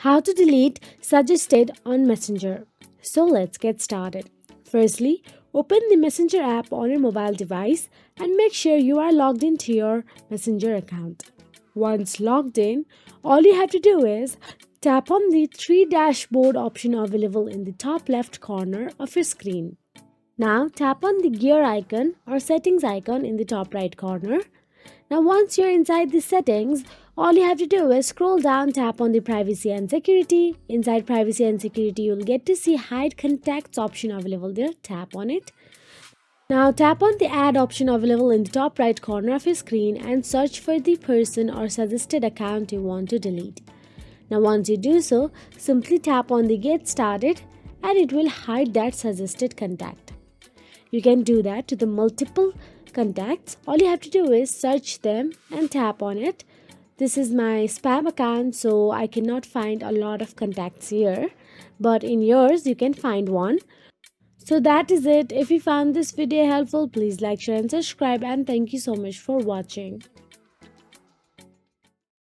How to delete suggested on Messenger. So let's get started. Firstly, open the Messenger app on your mobile device and make sure you are logged into your Messenger account. Once logged in, all you have to do is tap on the three dashboard option available in the top left corner of your screen. Now tap on the gear icon or settings icon in the top right corner. Now once you're inside the settings, all you have to do is scroll down, tap on the privacy and security. Inside privacy and security, you'll get to see hide contacts option available there. Tap on it. Now tap on the add option available in the top right corner of your screen and search for the person or suggested account you want to delete. Now once you do so, simply tap on the get started and it will hide that suggested contact. You can do that to the multiple contacts. All you have to do is search them and tap on it. This is my spam account, so I cannot find a lot of contacts here, but in yours you can find one. So that is it. If you found this video helpful, please like, share and subscribe, and thank you so much for watching.